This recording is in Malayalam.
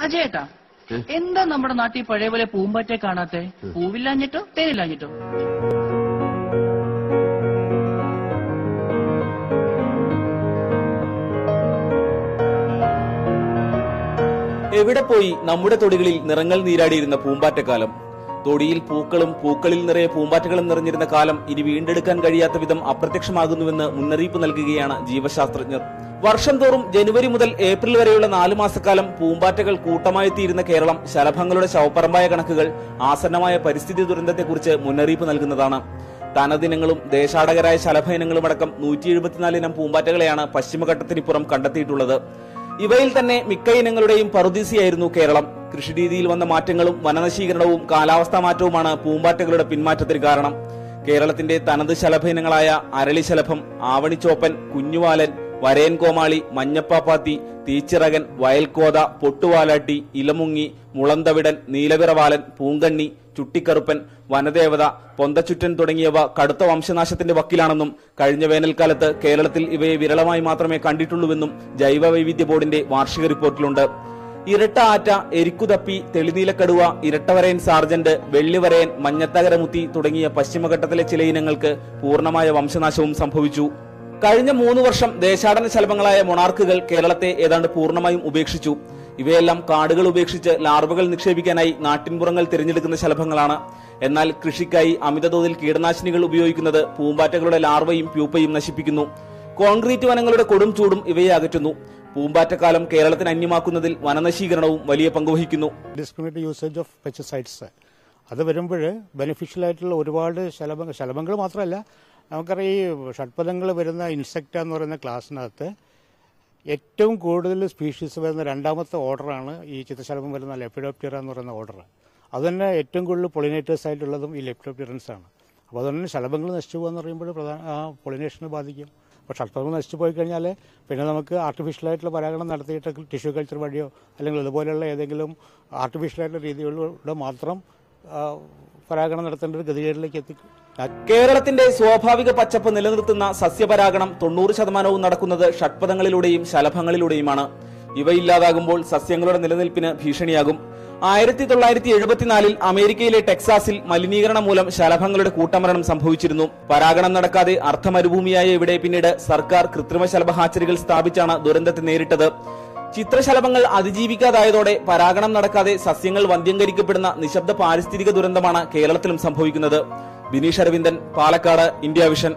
അജയേട്ടാ, എന്താ നമ്മുടെ നാട്ടിൽ പഴയ പോലെ പൂമ്പാറ്റെ കാണാത്തെ? പൂവില്ലാഞ്ഞിട്ടോ തേനില്ലാഞ്ഞിട്ടോ? എവിടെ പോയി നമ്മുടെ തൊടികളിൽ നിറങ്ങൾ നീരാടിയിരുന്ന പൂമ്പാറ്റക്കാലം? തൊടിയിൽ പൂക്കളും പൂക്കളിൽ നിറയെ പൂമ്പാറ്റകളും നിറഞ്ഞിരുന്ന കാലം ഇനി വീണ്ടെടുക്കാൻ കഴിയാത്ത വിധം അപ്രത്യക്ഷമാകുന്നുവെന്ന് മുന്നറിയിപ്പ് നൽകുകയാണ് ജീവശാസ്ത്രജ്ഞർ. വർഷം തോറും ജനുവരി മുതൽ ഏപ്രിൽ വരെയുള്ള 4 മാസക്കാലം പൂമ്പാറ്റകൾ കൂട്ടമായെത്തിയിരുന്ന കേരളം ശലഭങ്ങളുടെ ശവപ്പറമ്പായ കണക്കുകൾ ആസന്നമായ പരിസ്ഥിതി ദുരന്തത്തെക്കുറിച്ച് മുന്നറിയിപ്പ് നൽകുന്നതാണ്. തനദിനങ്ങളും ദേശാടകരായ ശലഭ ഇനങ്ങളും അടക്കം 174 ഇനം പൂമ്പാറ്റകളെയാണ് പശ്ചിമഘട്ടത്തിനിപ്പുറം കണ്ടെത്തിയിട്ടുള്ളത്. ഇവയിൽ തന്നെ മിക്ക ഇനങ്ങളുടെയും പറുദീസയായിരുന്നു കേരളം. കൃഷിരീതിയിൽ വന്ന മാറ്റങ്ങളും വനനശീകരണവും കാലാവസ്ഥാ മാറ്റവുമാണ് പൂമ്പാറ്റകളുടെ പിന്മാറ്റത്തിന് കാരണം. കേരളത്തിന്റെ തനത് ശലഭ ഇനങ്ങളായ അരളിശലഭം, ആവണിച്ചോപ്പൻ, കുഞ്ഞുവാലൻ, വരയൻ കോമാളി, മഞ്ഞപ്പാപ്പാത്തി, തീച്ചിറകൻ, വയൽക്കോത, പൊട്ടുവാലാട്ടി, ഇലമുങ്ങി, മുളന്തവിടൻ, നീലവിറവാലൻ, പൂങ്കണ്ണി, ചുട്ടിക്കറുപ്പൻ, വനദേവത, പൊന്തച്ചുറ്റൻ തുടങ്ങിയവ കടുത്ത വംശനാശത്തിന്റെ വക്കിലാണെന്നും കഴിഞ്ഞ വേനൽക്കാലത്ത് കേരളത്തിൽ ഇവയെ വിരളമായി മാത്രമേ കണ്ടിട്ടുള്ളൂവെന്നും ജൈവവൈവിധ്യ ബോർഡിന്റെ വാർഷിക റിപ്പോർട്ടിലുണ്ട്. ഇരട്ട ആറ്റ, എരിക്കുതപ്പി, തെളിനീലക്കടുവ, ഇരട്ടവരയൻ സാർജന്റ്, വെള്ളിവരയൻ, മഞ്ഞത്തകരമുത്തി തുടങ്ങിയ പശ്ചിമഘട്ടത്തിലെ ചില ഇനങ്ങൾക്ക് പൂർണ്ണമായ വംശനാശവും സംഭവിച്ചു. കഴിഞ്ഞ 3 വർഷം ദേശാടന ശലഭങ്ങളായ മൊണാർക്കുകൾ കേരളത്തെ ഏതാണ്ട് പൂർണ്ണമായും ഉപേക്ഷിച്ചു. ഇവയെല്ലാം കാടുകൾ ഉപേക്ഷിച്ച് ലാർവകൾ നിക്ഷേപിക്കാനായി നാട്ടിൻപുറങ്ങൾ തിരഞ്ഞെടുക്കുന്ന ശലഭങ്ങളാണ്. എന്നാൽ കൃഷിക്കായി അമിതതോതിൽ കീടനാശിനികൾ ഉപയോഗിക്കുന്നത് പൂമ്പാറ്റകളുടെ ലാർവയും പ്യൂപ്പയും നശിപ്പിക്കുന്നു. കോൺക്രീറ്റ് വനങ്ങളുടെ കൊടും ചൂടും ഇവയെ അകറ്റുന്നു. പൂമ്പാറ്റക്കാലം കേരളത്തിന് അന്യമാക്കുന്നതിൽ വനനശീകരണവും വലിയ പങ്കുവഹിക്കുന്നു. യൂസേജ് ഓഫ് പെസ്റ്റിസൈഡ്സ് അത് വരുമ്പോൾ ബെനിഫിഷ്യൽ ആയിട്ടുള്ള ഒരുപാട് ശലഭങ്ങൾ മാത്രമല്ല, നമുക്കറിയാം ഈ ഷഡ്പദങ്ങൾ വരുന്ന ഇൻസെക്റ്റ എന്ന് പറയുന്ന ക്ലാസ്സിനകത്ത് ഏറ്റവും കൂടുതൽ സ്പീഷീസ് വരുന്ന 2ാമത്തെ ഓർഡറാണ് ഈ ചിത്രശലഭം വരുന്ന ലെപ്പിഡോപ്റ്റെറ എന്ന് പറയുന്ന ഓർഡർ. അതുതന്നെ ഏറ്റവും കൂടുതൽ പൊളിനേറ്റേഴ്സ് ആയിട്ടുള്ളതും ഈ ലെപ്പിഡോപ്റ്റെറൻസ് ആണ്. അപ്പോൾ അതുതന്നെ ശലഭങ്ങൾ നശിച്ചു പോകുക എന്ന് പറയുമ്പോൾ പൊളിനേഷനെ ബാധിക്കും. അപ്പോൾ ഷഡ്പദങ്ങൾ നശിച്ചു പോയി കഴിഞ്ഞാൽ പിന്നെ നമുക്ക് ആർട്ടിഫിഷ്യലായിട്ടുള്ള പരാഗണം നടത്തിയിട്ട് ടിഷ്യൂ കൾച്ചർ വഴിയോ അല്ലെങ്കിൽ അതുപോലെയുള്ള ഏതെങ്കിലും ആർട്ടിഫിഷ്യലായിട്ടുള്ള രീതികളിലൂടെ മാത്രം പരാഗണം നടത്തേണ്ട ഒരു ഗതികേടിലേക്ക് എത്തിക്കും. കേരളത്തിന്റെ സ്വാഭാവിക പച്ചപ്പ് നിലനിർത്തുന്ന സസ്യപരാഗണം 90% നടക്കുന്നത് ഷഡ്പദങ്ങളിലൂടെയും ശലഭങ്ങളിലൂടെയുമാണ്. ഇവയില്ലാതാകുമ്പോൾ സസ്യങ്ങളുടെ നിലനിൽപ്പിന് ഭീഷണിയാകും. 1974 അമേരിക്കയിലെ ടെക്സാസിൽ മലിനീകരണം മൂലം ശലഭങ്ങളുടെ കൂട്ടമരണം സംഭവിച്ചിരുന്നു. പരാഗണം നടക്കാതെ അർദ്ധമരുഭൂമിയായ ഇവിടെ പിന്നീട് സർക്കാർ കൃത്രിമ ശലഭ ഹാച്ചറികൾ സ്ഥാപിച്ചാണ് ദുരന്തത്തെ നേരിട്ടത്. ചിത്രശലഭങ്ങൾ അതിജീവിക്കാതായതോടെ പരാഗണം നടക്കാതെ സസ്യങ്ങൾ വന്ധ്യംകരിക്കപ്പെടുന്ന നിശബ്ദ പാരിസ്ഥിതിക ദുരന്തമാണ് കേരളത്തിലും സംഭവിക്കുന്നത്. Bineesh Aravindan, Palakkad, India vision.